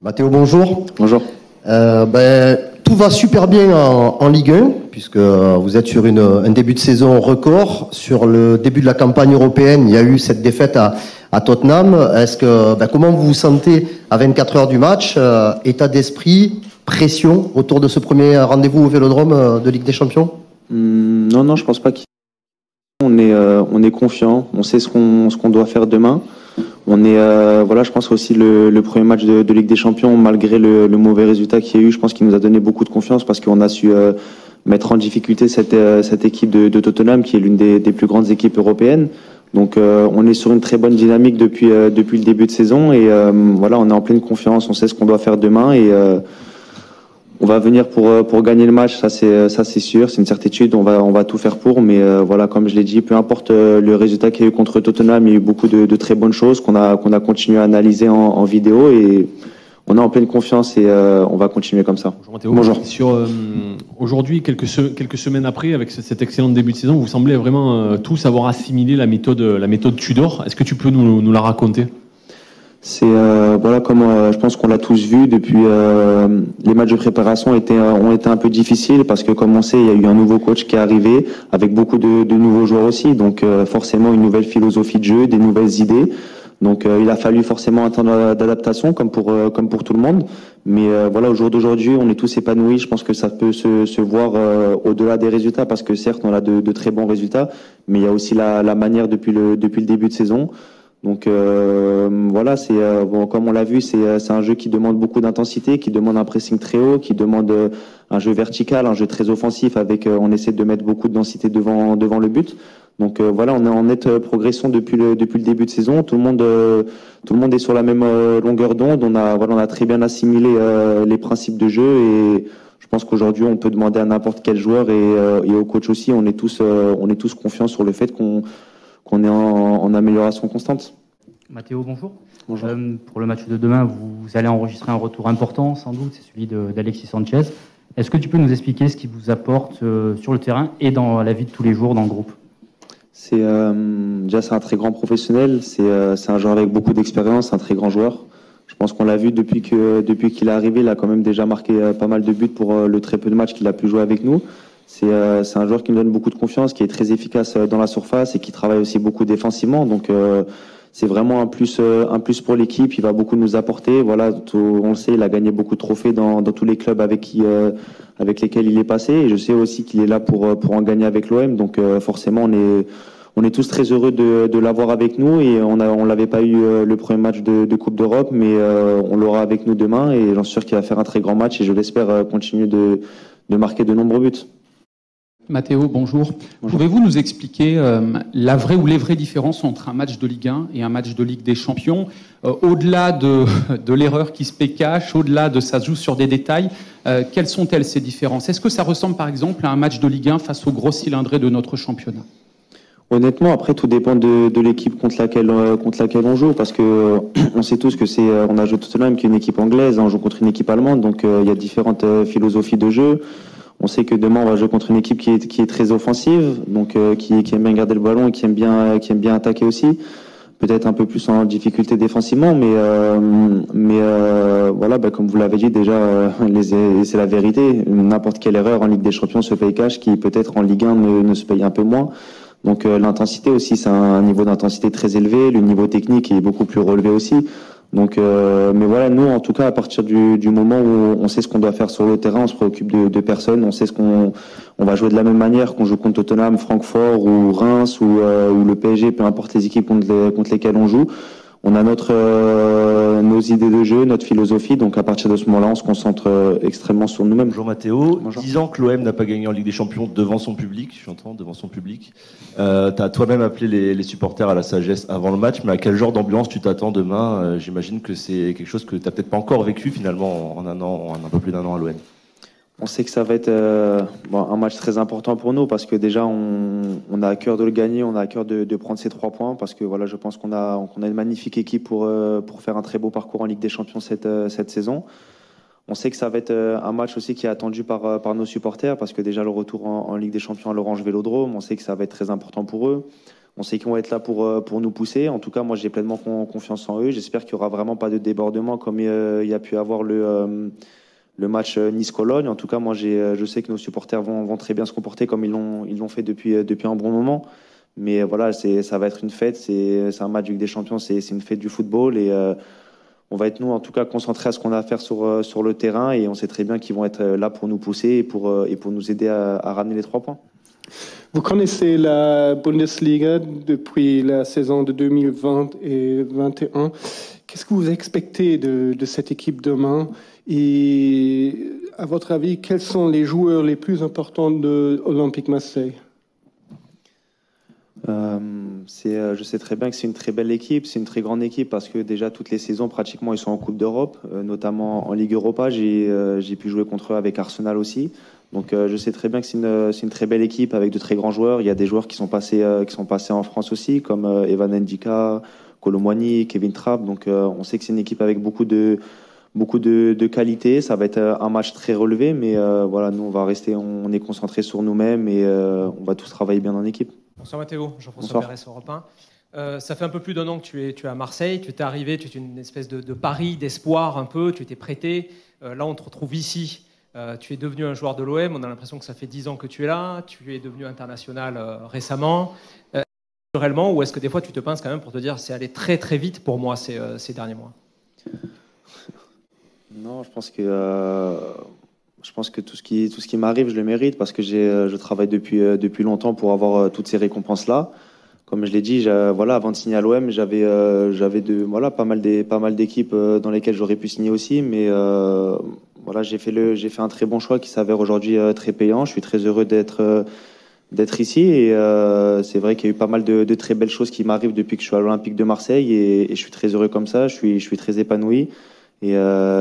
Mathéo, bonjour. Bonjour. Tout va super bien en Ligue 1, puisque vous êtes sur un début de saison record. Sur le début de la campagne européenne, il y a eu cette défaite à Tottenham. Comment vous vous sentez à 24 heures du match? État d'esprit, pression autour de ce premier rendez-vous au Vélodrome de Ligue des Champions? Non, je pense pas qu'on est confiant. On sait ce qu'on doit faire demain. Je pense aussi le premier match de Ligue des Champions, malgré le mauvais résultat qu'il y a eu, je pense qu'il nous a donné beaucoup de confiance parce qu'on a su mettre en difficulté cette équipe de Tottenham, qui est l'une des plus grandes équipes européennes. Donc on est sur une très bonne dynamique depuis le début de saison et on est en pleine confiance. On sait ce qu'on doit faire demain et on va venir pour gagner le match, ça c'est sûr, c'est une certitude. On va tout faire pour, mais comme je l'ai dit, peu importe le résultat qu'il y a eu contre Tottenham, il y a eu beaucoup de très bonnes choses qu'on a continué à analyser en vidéo et on est en pleine confiance et on va continuer comme ça. Bonjour Mathéo. Bonjour. Aujourd'hui, quelques semaines après, avec cet excellent début de saison, vous semblez vraiment tous avoir assimilé la méthode Tudor. Est-ce que tu peux nous la raconter? C'est je pense qu'on l'a tous vu depuis les matchs de préparation ont été un peu difficiles parce que comme on sait, il y a eu un nouveau coach qui est arrivé avec beaucoup de nouveaux joueurs aussi, donc forcément une nouvelle philosophie de jeu, des nouvelles idées. Donc il a fallu forcément un temps d'adaptation comme pour tout le monde, mais au jour d'aujourd'hui, on est tous épanouis. Je pense que ça peut se voir au-delà des résultats parce que certes, on a de très bons résultats, mais il y a aussi la manière depuis le début de saison. Donc comme on l'a vu, c'est un jeu qui demande beaucoup d'intensité, qui demande un pressing très haut, qui demande un jeu vertical, un jeu très offensif avec on essaie de mettre beaucoup de densité devant le but. Donc on est en nette progression depuis le début de saison. Tout le monde est sur la même longueur d'onde. On a très bien assimilé les principes de jeu et je pense qu'aujourd'hui on peut demander à n'importe quel joueur et au coach aussi. On est tous confiants sur le fait qu'on est en amélioration constante. Mathéo, bonjour. Bonjour. Pour le match de demain, vous allez enregistrer un retour important, sans doute, c'est celui d'Alexis Sanchez. Est-ce que tu peux nous expliquer ce qu'il vous apporte sur le terrain et dans la vie de tous les jours dans le groupe? C'est un très grand professionnel, c'est un joueur avec beaucoup d'expérience, un très grand joueur. Je pense qu'on l'a vu depuis qu'il est arrivé, il a quand même déjà marqué pas mal de buts pour le très peu de matchs qu'il a pu jouer avec nous. C'est un joueur qui nous donne beaucoup de confiance, qui est très efficace dans la surface et qui travaille aussi beaucoup défensivement. Donc c'est vraiment un plus pour l'équipe. Il va beaucoup nous apporter. On le sait, il a gagné beaucoup de trophées dans tous les clubs avec lesquels il est passé. Et je sais aussi qu'il est là pour en gagner avec l'OM. Donc forcément, on est tous très heureux de l'avoir avec nous. Et on l'avait pas eu le premier match de Coupe d'Europe, mais on l'aura avec nous demain. Et j'en suis sûr qu'il va faire un très grand match. Et je l'espère continuer de marquer de nombreux buts. Mathéo, bonjour. Bonjour. Pouvez-vous nous expliquer la vraie ou les vraies différences entre un match de Ligue 1 et un match de Ligue des Champions? Au-delà de l'erreur qui se paie cash, au-delà de ça se joue sur des détails, quelles sont-elles ces différences? Est-ce que ça ressemble par exemple à un match de Ligue 1 face aux gros cylindrés de notre championnat? Honnêtement, après, tout dépend de l'équipe contre laquelle on joue, parce que on sait tous que on a joué Tottenham, qui est une équipe anglaise, on joue contre une équipe allemande, donc il y a différentes philosophies de jeu. On sait que demain on va jouer contre une équipe qui est très offensive, donc qui aime bien garder le ballon et qui aime bien attaquer aussi. Peut-être un peu plus en difficulté défensivement, mais comme vous l'avez dit déjà, c'est la vérité. N'importe quelle erreur en Ligue des Champions se paye cash, qui peut-être en Ligue 1 ne se paye un peu moins. Donc l'intensité aussi, c'est un niveau d'intensité très élevé. Le niveau technique est beaucoup plus relevé aussi. Donc, nous, en tout cas, à partir du moment où on sait ce qu'on doit faire sur le terrain, on se préoccupe de personne, on sait on va jouer de la même manière qu'on joue contre Tottenham, Francfort ou Reims ou le PSG, peu importe les équipes contre lesquelles on joue. On a nos idées de jeu, notre philosophie. Donc, à partir de ce moment-là, on se concentre extrêmement sur nous-mêmes. Bonjour Mathéo. Bonjour. 10 ans que l'OM n'a pas gagné en Ligue des Champions devant son public, devant son public. Tu as toi-même appelé les supporters à la sagesse avant le match, mais à quel genre d'ambiance tu t'attends demain? J'imagine que c'est quelque chose que tu n'as peut-être pas encore vécu finalement en un peu plus d'un an à l'OM. On sait que ça va être un match très important pour nous parce que déjà on a à cœur de le gagner, on a à cœur de prendre ces 3 points parce que je pense qu'on a une magnifique équipe pour faire un très beau parcours en Ligue des Champions cette saison. On sait que ça va être un match aussi qui est attendu par nos supporters parce que déjà le retour en Ligue des Champions à l'Orange Vélodrome, on sait que ça va être très important pour eux. On sait qu'ils vont être là pour nous pousser. En tout cas, moi, j'ai pleinement confiance en eux. J'espère qu'il n'y aura vraiment pas de débordement comme il y a pu avoir le match Nice-Cologne. En tout cas, moi, je sais que nos supporters vont très bien se comporter comme ils l'ont fait depuis un bon moment. Mais voilà, ça va être une fête. C'est un match Ligue des Champions, c'est une fête du football. Et on va être, nous, en tout cas, concentrés à ce qu'on a à faire sur le terrain. Et on sait très bien qu'ils vont être là pour nous pousser et pour nous aider à ramener les 3 points. Vous connaissez la Bundesliga depuis la saison de 2020 et 2021. Qu'est-ce que vous expectez de cette équipe demain? Et à votre avis, quels sont les joueurs les plus importants de Olympique Marseille? Je sais très bien que c'est une très belle équipe, c'est une très grande équipe parce que déjà toutes les saisons pratiquement ils sont en Coupe d'Europe, notamment en Ligue Europa. J'ai pu jouer contre eux avec Arsenal aussi. Donc je sais très bien que c'est une très belle équipe avec de très grands joueurs. Il y a des joueurs qui sont passés en France aussi, comme Evan Ndika, Kolo Muani, Kevin Trapp. Donc on sait que c'est une équipe avec beaucoup de qualité. Ça va être un match très relevé, mais voilà, nous on est concentrés sur nous-mêmes et on va tous travailler bien en équipe. Bonsoir Mathéo, Jean-François Perez, Europe 1. Ça fait un peu plus d'1 an que tu es à Marseille. Tu étais arrivé, tu étais une espèce de pari, d'espoir un peu. Tu étais prêté. Là, on te retrouve ici. Tu es devenu un joueur de l'OM. On a l'impression que ça fait 10 ans que tu es là. Tu es devenu international récemment. Réellement, ou est-ce que des fois tu te pinces quand même pour te dire c'est allé très très vite pour moi ces derniers mois? Non, je pense que tout ce qui m'arrive, je le mérite parce que je travaille depuis longtemps pour avoir toutes ces récompenses-là. Comme je l'ai dit, voilà, avant de signer à l'OM, j'avais pas mal d'équipes dans lesquelles j'aurais pu signer aussi, mais voilà, j'ai fait un très bon choix qui s'avère aujourd'hui très payant. Je suis très heureux d'être ici et c'est vrai qu'il y a eu pas mal de très belles choses qui m'arrivent depuis que je suis à l'Olympique de Marseille et je suis très heureux comme ça. Je suis très épanoui. Et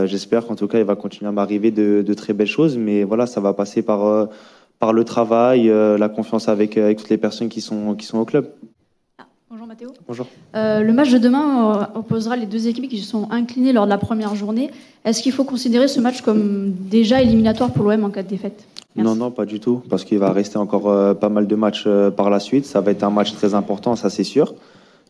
j'espère qu'en tout cas, il va continuer à m'arriver de très belles choses. Mais voilà, ça va passer par le travail, la confiance avec toutes les personnes qui sont au club. Bonjour Mathéo. Bonjour. Le match de demain opposera les 2 équipes qui se sont inclinées lors de la première journée. Est-ce qu'il faut considérer ce match comme déjà éliminatoire pour l'OM en cas de défaite? Merci. Non, pas du tout. Parce qu'il va rester encore pas mal de matchs par la suite. Ça va être un match très important, ça c'est sûr.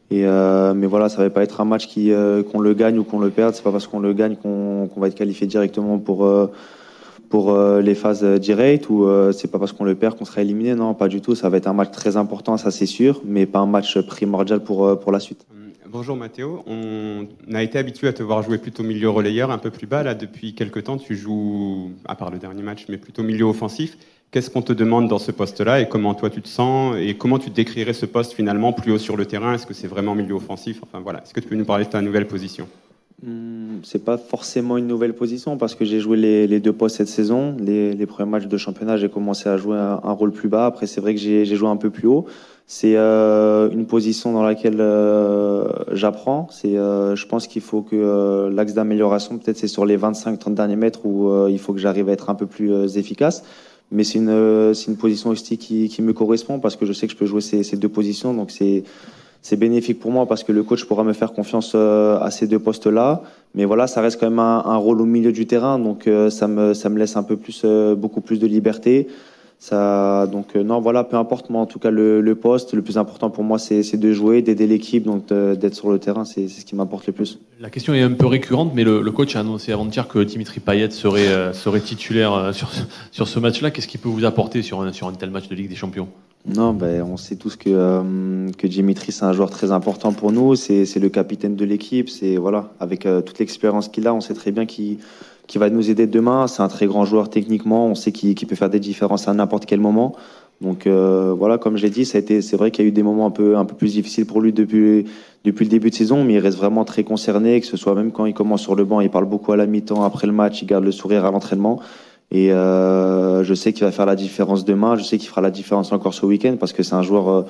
Mais voilà, ça va pas être un match qu'on le gagne ou qu'on le perde. C'est pas parce qu'on le gagne qu'on va être qualifié directement pour les phases directes ou c'est pas parce qu'on le perd qu'on sera éliminé. Non, pas du tout. Ça va être un match très important, ça c'est sûr, mais pas un match primordial pour la suite. Bonjour Mathéo, on a été habitué à te voir jouer plutôt milieu relayeur, un peu plus bas. Là, depuis quelques temps, tu joues, à part le dernier match, mais plutôt milieu offensif. Qu'est-ce qu'on te demande dans ce poste-là et comment toi tu te sens et comment tu décrirais ce poste finalement plus haut sur le terrain? Est-ce que c'est vraiment milieu offensif? Enfin voilà, est-ce que tu peux nous parler de ta nouvelle position? C'est pas forcément une nouvelle position parce que j'ai joué les 2 postes cette saison. Les premiers matchs de championnat, j'ai commencé à jouer un rôle plus bas. Après, c'est vrai que j'ai joué un peu plus haut. C'est une position dans laquelle j'apprends. Je pense qu'il faut que l'axe d'amélioration, peut-être, c'est sur les 25-30 derniers mètres où il faut que j'arrive à être un peu plus efficace. Mais c'est une position aussi qui me correspond parce que je sais que je peux jouer ces 2 positions. Donc c'est bénéfique pour moi parce que le coach pourra me faire confiance à ces 2 postes-là. Mais voilà, ça reste quand même un rôle au milieu du terrain. Donc ça me laisse un peu plus, beaucoup plus de liberté. Non, voilà, peu importe, moi en tout cas le poste, le plus important pour moi c'est de jouer, d'aider l'équipe, donc d'être sur le terrain, c'est ce qui m'importe le plus. La question est un peu récurrente, mais le coach a annoncé avant-hier que Dimitri Payet serait titulaire sur ce match-là. Qu'est-ce qu'il peut vous apporter sur un tel match de Ligue des Champions? Non, on sait tous que Dimitri c'est un joueur très important pour nous, c'est le capitaine de l'équipe, voilà, avec toute l'expérience qu'il a, on sait très bien qu'il va nous aider demain. C'est un très grand joueur techniquement, on sait qu'il peut faire des différences à n'importe quel moment. Donc voilà, comme je l'ai dit, c'est vrai qu'il y a eu des moments un peu plus difficiles pour lui depuis le début de saison, mais il reste vraiment très concerné, que ce soit même quand il commence sur le banc, il parle beaucoup à la mi-temps, après le match, il garde le sourire à l'entraînement. Et je sais qu'il va faire la différence demain, je sais qu'il fera la différence encore ce week-end parce que c'est un joueur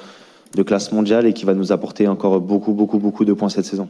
de classe mondiale et qui va nous apporter encore beaucoup de points cette saison.